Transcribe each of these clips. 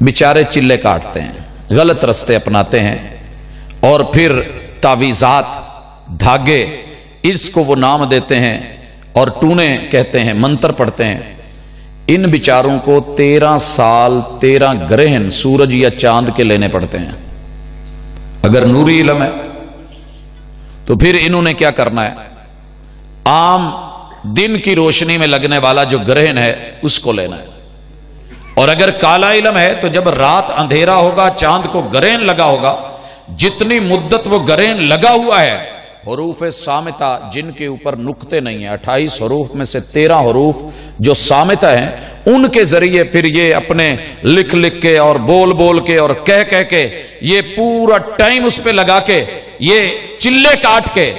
बेचारे चिल्ले काटते हैं, गलत रास्ते अपनाते हैं और फिर तावीज़ात, धागे, इसको वो नाम देते हैं और टूने कहते हैं, मंत्र पढ़ते हैं। इन बिचारों को 13 साल 13 ग्रहण सूरज या चांद के लेने पड़ते हैं। अगर नूरी इल्म है तो फिर इन्होंने क्या करना है, आम दिन की रोशनी में लगने वाला जो ग्रहण है उसको लेना है। और अगर काला इल्म है तो जब रात अंधेरा होगा, चांद को ग्रहण लगा होगा, जितनी मुद्दत वो ग्रहण लगा हुआ है, हरूफ सामिता जिनके ऊपर नुक्ते नहीं है, 28 हरूफ में से 13 हरूफ जो सामिता हैं, उनके जरिए फिर ये अपने लिख लिख के और बोल बोल के और कह कह के ये पूरा टाइम उस पे लगा के ये चिल्ले काट के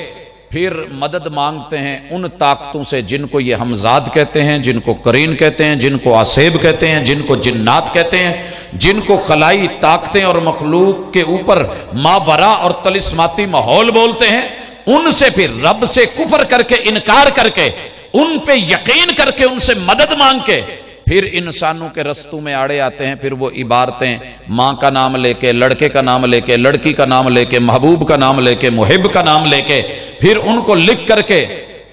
फिर मदद मांगते हैं उन ताकतों से जिनको ये हमजाद कहते हैं, जिनको करीन कहते हैं, जिनको आसेब कहते हैं, जिनको जिन्नात कहते हैं, जिनको खलाई ताकतें और मखलूक के ऊपर मावरा और तलिस्माती माहौल बोलते हैं। उनसे फिर रब से कुफर करके, इनकार करके, उन पे यकीन करके, उनसे मदद मांग के फिर इंसानों के रस्तों में आड़े आते हैं। फिर वो इबारतें माँ का नाम लेके, लड़के का नाम लेके, लड़की का नाम लेके, महबूब का नाम लेके, मुहिब का नाम लेके, फिर उनको लिख करके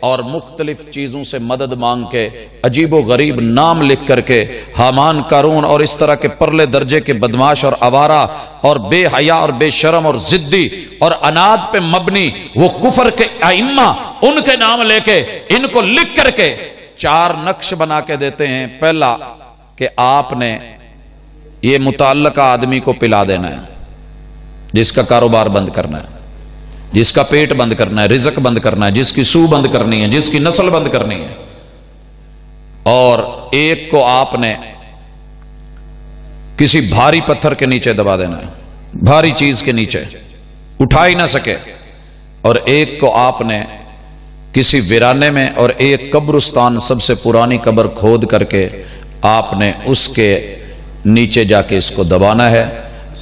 और मुख्तलिफ चीजों से मदद मांग के, अजीबो गरीब नाम लिख करके, हामान, कारून और इस तरह के परले दर्जे के बदमाश और आवारा और बेहया और बेशरम और जिद्दी और अनाद पे मबनी वो कुफर के आइम्मा, उनके नाम लेके इनको लिख करके 4 नक्श बना के देते हैं। पहला कि आपने ये मुतल्लका आदमी को पिला देना है, जिसका कारोबार बंद करना है, जिसका पेट बंद करना है, रिज़्क बंद करना है, जिसकी सूह बंद करनी है, जिसकी नस्ल बंद करनी है। और एक को आपने किसी भारी पत्थर के नीचे दबा देना है, भारी चीज के नीचे उठा ही ना सके। और एक को आपने किसी वीराने में और एक कब्रिस्तान, सबसे पुरानी कब्र खोद करके आपने उसके नीचे जाके इसको दबाना है।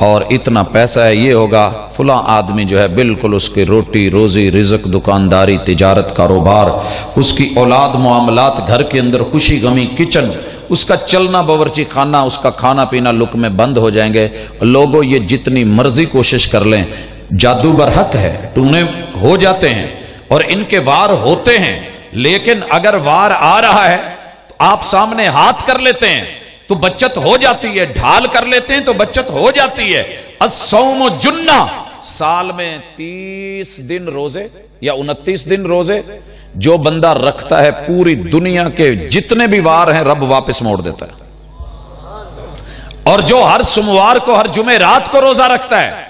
और इतना पैसा है, ये होगा, फला आदमी जो है बिल्कुल उसकी रोटी रोजी, रिज़्क, दुकानदारी, तिजारत, कारोबार, उसकी औलाद, मामलात, घर के अंदर खुशी गमी, किचन, उसका चलना, बावर्ची खाना, उसका खाना पीना लुक में बंद हो जाएंगे। लोगों ये जितनी मर्जी कोशिश कर लें, जादू बरहक है, टूने हो जाते हैं और इनके वार होते हैं। लेकिन अगर वार आ रहा है तो आप सामने हाथ कर लेते हैं तो बचत हो जाती है, ढाल कर लेते हैं तो बचत हो जाती है। अस्सौम जुन्ना, साल में 30 दिन रोजे या 29 दिन रोजे जो बंदा रखता है, पूरी दुनिया के जितने भी वार हैं रब वापस मोड़ देता है। और जो हर सोमवार को, हर जुमे रात को रोजा रखता है,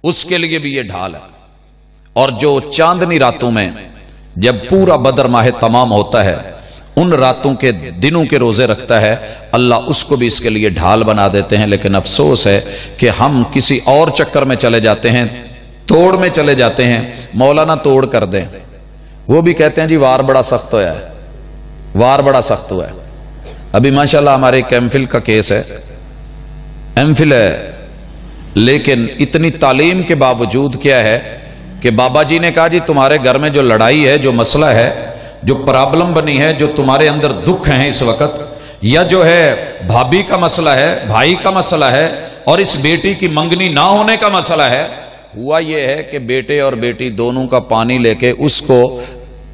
उसके लिए भी यह ढाल है। और जो चांदनी रातों में जब पूरा बदर माह तमाम होता है, उन रातों के दिनों के रोजे रखता है, अल्लाह उसको भी इसके लिए ढाल बना देते हैं। लेकिन अफसोस है कि हम किसी और चक्कर में चले जाते हैं, तोड़ में चले जाते हैं। मौलाना तोड़ कर दें, वो भी कहते हैं जी वार बड़ा सख्त हुआ है, वार बड़ा सख्त हुआ है। अभी माशाल्लाह हमारे एक एमफिल का केस है, एमफिल है, लेकिन इतनी तालीम के बावजूद क्या है कि बाबा जी ने कहा जी तुम्हारे घर में जो लड़ाई है, जो मसला है, जो प्रॉब्लम बनी है, जो तुम्हारे अंदर दुख है इस वक्त, या जो है भाभी का मसला है, भाई का मसला है, और इस बेटी की मंगनी ना होने का मसला है। हुआ यह है कि बेटे और बेटी दोनों का पानी लेके उसको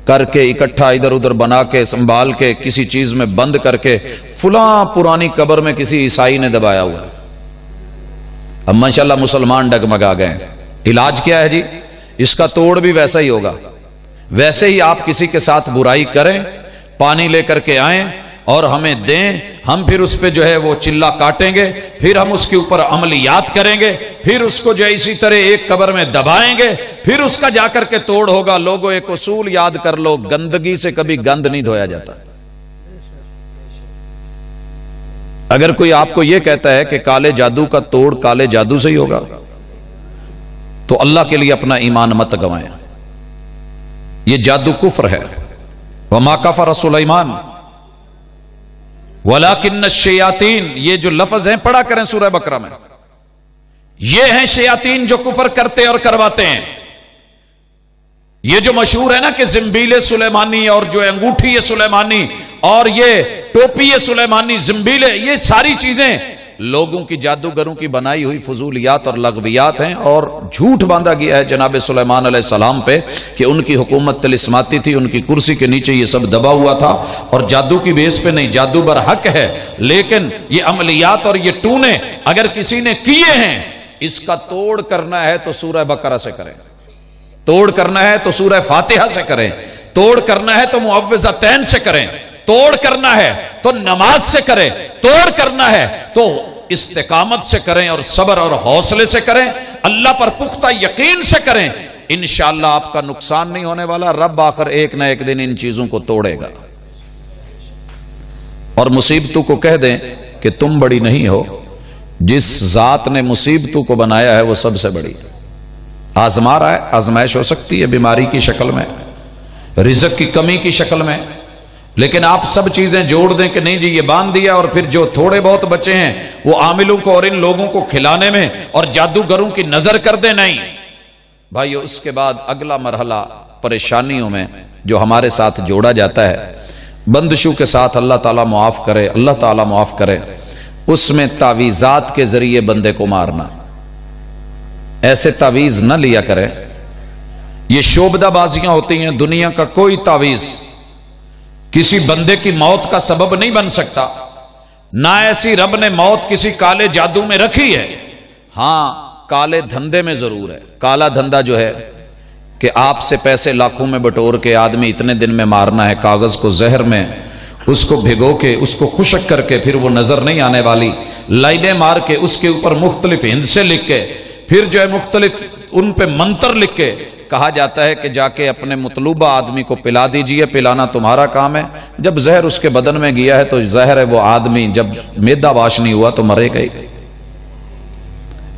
करके इकट्ठा इधर उधर बना के संभाल के किसी चीज में बंद करके फुला पुरानी कब्र में किसी ईसाई ने दबाया हुआ। अब माशाल्लाह मुसलमान डगमगा गए। इलाज क्या है जी? इसका तोड़ भी वैसा ही होगा। वैसे ही आप किसी के साथ बुराई करें, पानी लेकर के आएं और हमें दें, हम फिर उस पे जो है वो चिल्ला काटेंगे, फिर हम उसके ऊपर अमलियात करेंगे, फिर उसको जो है इसी तरह एक कब्र में दबाएंगे, फिर उसका जाकर के तोड़ होगा। लोगों एक उसूल याद कर लो, गंदगी से कभी गंद नहीं धोया जाता। अगर कोई आपको यह कहता है कि काले जादू का तोड़ काले जादू से ही होगा, तो अल्लाह के लिए अपना ईमान मत गंवाएं। ये जादू कुफ्र है। वमा कफर सुलैमान वलाकिन्न शयातीन, ये जो लफ्ज हैं पढ़ा करें सूरह बकरा में, ये हैं शयातीन जो कुफ्र करते और करवाते हैं। ये जो मशहूर है ना कि जिम्बीले सुलेमानी और जो अंगूठी है सुलेमानी और ये टोपी है सुलेमानी, जिम्बीले, ये सारी चीजें لوگوں کی جادوگروں کی بنائی ہوئی فضولیات اور لغویات ہیں، اور جھوٹ باندھا گیا ہے جناب سلیمان علیہ السلام پہ کہ ان کی حکومت طلسماتی تھی، ان کی کرسی کے نیچے یہ سب دبا ہوا تھا، اور جادو کی بیس پہ نہیں، جادو برحق ہے، لیکن یہ عملیات اور یہ ٹونے اگر کسی نے کیے ہیں، اس کا توڑ کرنا ہے تو سورہ بقرہ سے کریں، توڑ کرنا ہے تو سورہ فاتحہ سے کریں، توڑ کرنا ہے تو معوذتین سے کریں، توڑ کرنا ہے تو نماز سے کریں، توڑ کرنا ہے تو استقامت سے کریں اور صبر اور حوصلے سے کریں، اللہ پر پختہ یقین سے کریں، انشاءاللہ آپ کا نقصان نہیں ہونے والا، رب آخر ایک نہ ایک دن ان چیزوں کو توڑے گا۔ اور مصیبتوں کو کہہ دیں کہ تم بڑی نہیں ہو، جس ذات نے مصیبتوں کو بنایا ہے وہ سب سے بڑی، آزما رہا ہے، آزمائش ہو سکتی ہے بیماری کی شکل میں، رزق کی کمی کی شکل میں، لیکن آپ سب چیزیں جوڑ دیں کہ نہیں جی یہ باندھ دیا، اور پھر جو تھوڑے بہت بچے ہیں وہ عاملوں کو اور ان لوگوں کو کھلانے میں اور جادوگروں کی نظر کر دیں، نہیں بھائیو۔ اس کے بعد اگلا مرحلہ پریشانیوں میں جو ہمارے ساتھ جوڑا جاتا ہے، بندشوں کے ساتھ اللہ تعالیٰ معاف کرے، اللہ تعالیٰ معاف کرے، اس میں تعویذات کے ذریعے بندے کو مارنا۔ ایسے تعویذ نہ لیا کرے، یہ شعبدہ بازیاں ہوتی ہیں، دنیا کا کوئی تعویذ کسی بندے کی موت کا سبب نہیں بن سکتا، نہ ایسی رب نے موت کسی کالے جادو میں رکھی ہے، ہاں کالے دھندے میں ضرور ہے۔ کالا دھندا جو ہے کہ آپ سے پیسے لاکھوں میں بٹور کے آدمی اتنے دن میں مارنا ہے، کاغذ کو زہر میں اس کو بھگو کے اس کو خشک کر کے پھر وہ نظر نہیں آنے والی لائنیں مار کے اس کے اوپر مختلف ہندسے لکھ کے پھر جو ہے مختلف ان پہ منتر لکھ کے کہا جاتا ہے کہ جا کے اپنے مطلوبہ آدمی کو پلا دیجئے، پلانا تمہارا کام ہے، جب زہر اس کے بدن میں گیا ہے تو زہر ہے، وہ آدمی جب میدا واش نہیں ہوا تو مرے گئی۔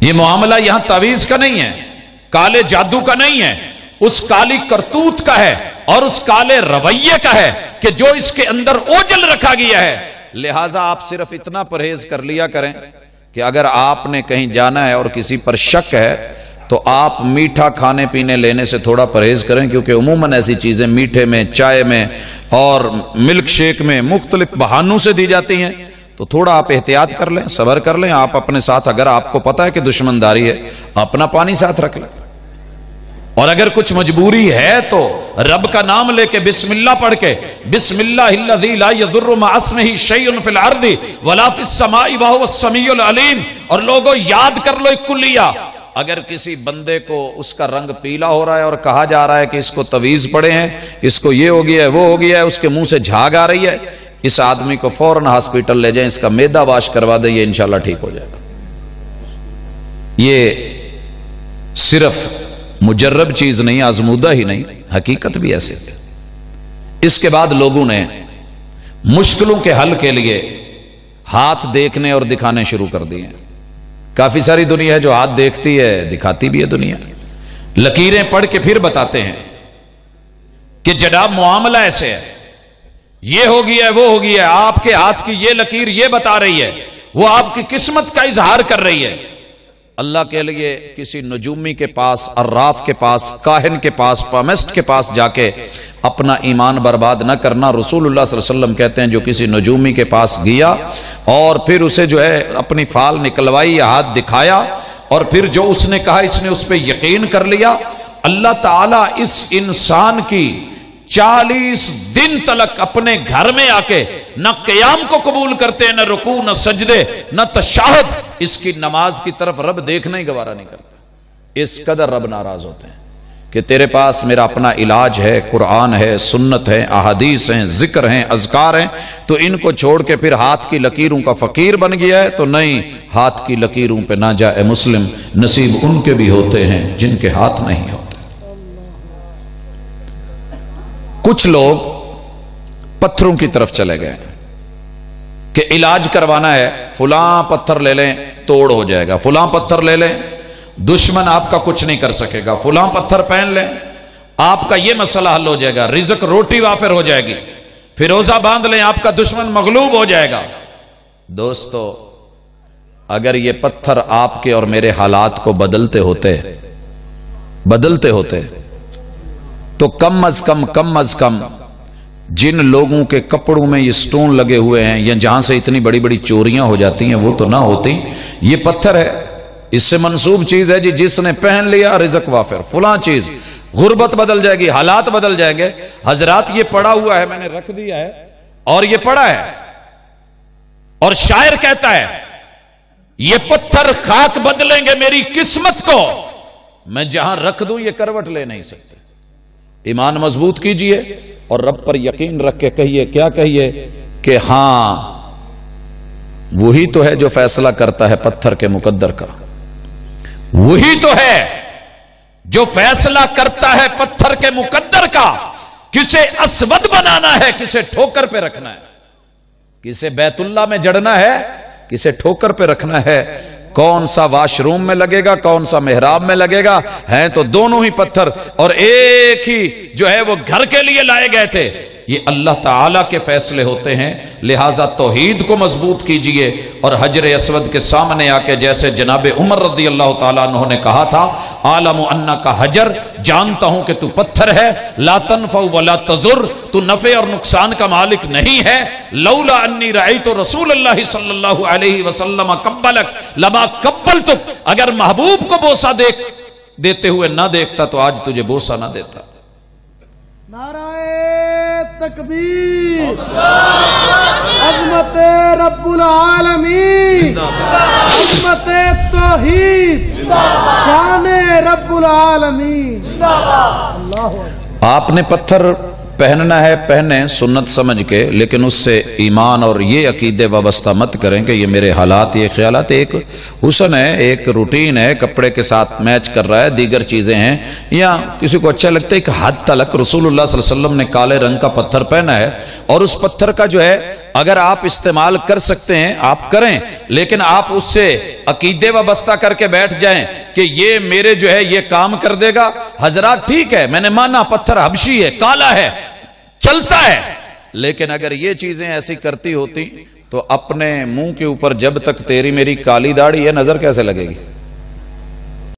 یہ معاملہ یہاں تعویذ کا نہیں ہے، کالے جادو کا نہیں ہے، اس کالی کرتوت کا ہے اور اس کالے رویے کا ہے کہ جو اس کے اندر اوجل رکھا گیا ہے۔ لہٰذا آپ صرف اتنا پرہیز کر لیا کریں کہ اگر آپ نے کہیں جانا ہے اور کسی پر شک ہے تو آپ میٹھا کھانے پینے لینے سے تھوڑا پرہیز کریں، کیونکہ عموماً ایسی چیزیں میٹھے میں، چائے میں اور ملک شیک میں مختلف بہانوں سے دی جاتی ہیں، تو تھوڑا آپ احتیاط کر لیں، صبر کر لیں۔ آپ اپنے ساتھ اگر آپ کو پتا ہے کہ دشمنداری ہے، اپنا پانی ساتھ رکھ لیں، اور اگر کچھ مجبوری ہے تو رب کا نام لے کے بسم اللہ پڑھ کے، بسم اللہ الذی لا یضر مع اسمہ شیء فی الارض ولا فی السماء وہو السمیع العلیم، اور لوگوں یاد کر لو ایک کلیہ، اگر کسی بندے کو اس کا رنگ پیلا ہو رہا ہے اور کہا جا رہا ہے کہ اس کو تعویذ پڑے ہیں، اس کو یہ ہو گیا ہے، وہ ہو گیا ہے، اس کے منہ سے جھاگ آ رہی ہے، اس آدمی کو فوراً ہاسپٹل لے جائیں، اس کا میدا واش کروا دیں، یہ انشاءاللہ ٹھیک ہو جائے گا۔ یہ صرف مجرب چیز نہیں، آزمودہ ہی نہیں، حقیقت بھی ایسے ہے۔ اس کے بعد لوگوں نے مشکلوں کے حل کے لیے ہاتھ دیکھنے اور دکھانے شروع کر دیے ہیں۔ کافی ساری دنیا ہے جو ہاتھ دیکھتی ہے، دکھاتی بھی ہے، دنیا لکیریں پڑھ کے پھر بتاتے ہیں کہ جناب معاملہ ایسے ہے، یہ ہو گیا ہے، وہ ہو گیا ہے، آپ کے ہاتھ کی یہ لکیر یہ بتا رہی ہے، وہ آپ کی قسمت کا اظہار کر رہی ہے۔ اللہ کے لیے کسی نجومی کے پاس، عراف کے پاس، کاہن کے پاس، پامسٹ کے پاس جا کے اپنا ایمان برباد نہ کرنا۔ رسول اللہ صلی اللہ علیہ وسلم کہتے ہیں جو کسی نجومی کے پاس گیا اور پھر اسے جو ہے اپنی فال نکلوائی یا ہاتھ دکھایا اور پھر جو اس نے کہا اس نے اس پہ یقین کر لیا، اللہ تعالیٰ اس انسان کی 40 دن تلک اپنے گھر میں آ کے نہ قیام کو قبول کرتے ہیں، نہ رکوع، نہ سجدے، نہ تشہد، اس کی نماز کی طرف رب دیکھنا ہی گوارا نہیں کرتا۔ اس قدر رب ناراض ہوتے ہیں کہ تیرے پاس میرا اپنا علاج ہے، قرآن ہے، سنت ہے، احادیث ہیں، ذکر ہیں، اذکار ہیں، تو ان کو چھوڑ کے پھر ہاتھ کی لکیروں کا فقیر بن گیا ہے۔ تو نہیں، ہاتھ کی لکیروں پہ نہ جا اے مسلم، نصیب ان کے بھی ہوتے ہیں جن کے ہاتھ نہیں ہوتے۔ کچھ لوگ پتھروں کی طرف چلے گئے کہ علاج کروانا ہے، فلاں پتھر لے لیں توڑ ہو جائے گا، فلاں پتھر لے لیں دشمن آپ کا کچھ نہیں کر سکے گا، فلاں پتھر پہن لیں آپ کا یہ مسئلہ حل ہو جائے گا، رزق روٹی وافر ہو جائے گی، فیروزہ باندھ لیں آپ کا دشمن مغلوب ہو جائے گا۔ دوستو، اگر یہ پتھر آپ کے اور میرے حالات کو بدلتے ہوتے تو کم از کم जिन लोगों के कपड़ों में ये स्टोन लगे हुए हैं या जहां से इतनी बड़ी बड़ी चोरियां हो जाती हैं वो तो ना होती, ये पत्थर है, इससे मंसूब चीज है जी, जिसने पहन लिया रिज़्क़ वाफिर, फुला चीज, गुर्बत बदल जाएगी, हालात बदल जाएंगे। हजरात ये पड़ा हुआ है, मैंने रख दिया है और ये पड़ा है, और शायर कहता है ये पत्थर खाक बदलेंगे मेरी किस्मत को, मैं जहां रख दूं ये करवट ले नहीं सकते। ईमान मजबूत कीजिए और रब पर यकीन रख के कहिए, क्या कहिए कि हां वही तो है जो फैसला करता है पत्थर के मुकद्दर का, वही तो है जो फैसला करता है पत्थर के मुकद्दर का, किसे असवद बनाना है, किसे ठोकर पे रखना है, किसे बैतुल्ला में जड़ना है, किसे ठोकर पे रखना है, कौन सा वॉशरूम में लगेगा, कौन सा मेहराब में लगेगा, हैं तो दोनों ही पत्थर और एक ही जो है वो घर के लिए लाए गए थे। ये अल्लाह ताला के फैसले होते हैं, लिहाजा तौहीद को मजबूत कीजिए। और हजर अस्वद के सामने आके जैसे जनाब उमर रज़ी अल्लाह ताला अन्हु ने कहा था, आलमु अन्ना का हजर, जानता हूं कि तू पत्थर है, ला तनफ़उ वला तज़ुर, तू नफे और नुकसान का मालिक नहीं है, लौला अन्नी रअयतु रसूलुल्लाह सल्लल्लाहु अलैहि वसल्लम कब्बलक लमा कब्बलतुक, अगर महबूब को बोसा देते हुए ना देखता तो आज तुझे बोसा ना देता। नाराए तकबीर, अज़मत रब्बुल आलमीन, अज़मत तौहीद, शान रब्बुल आलमीन। आपने पत्थर पहनना है, पहने सुन्नत समझ के, लेकिन उससे ईमान और ये अकीदे वाबस्ता मत करें कि ये मेरे हालात, ये ख्यालात, एक हुस्न है, एक रूटीन है, कपड़े के साथ मैच कर रहा है, दीगर चीजें हैं, या किसी को अच्छा लगता है। एक हद तक रसूलुल्लाह सल्लल्लाहु अलैहि वसल्लम ने काले रंग का पत्थर पहना है, और उस पत्थर का जो है अगर आप इस्तेमाल कर सकते हैं आप करें, लेकिन आप उससे अकीदे वाबस्ता करके बैठ जाएं कि ये मेरे जो है ये काम कर देगा। हजरात ठीक है, मैंने माना पत्थर हबशी है, काला है, चलता है, लेकिन अगर ये चीजें ऐसी करती होती तो अपने मुंह के ऊपर जब तक तेरी मेरी काली दाढ़ी है नजर कैसे लगेगी।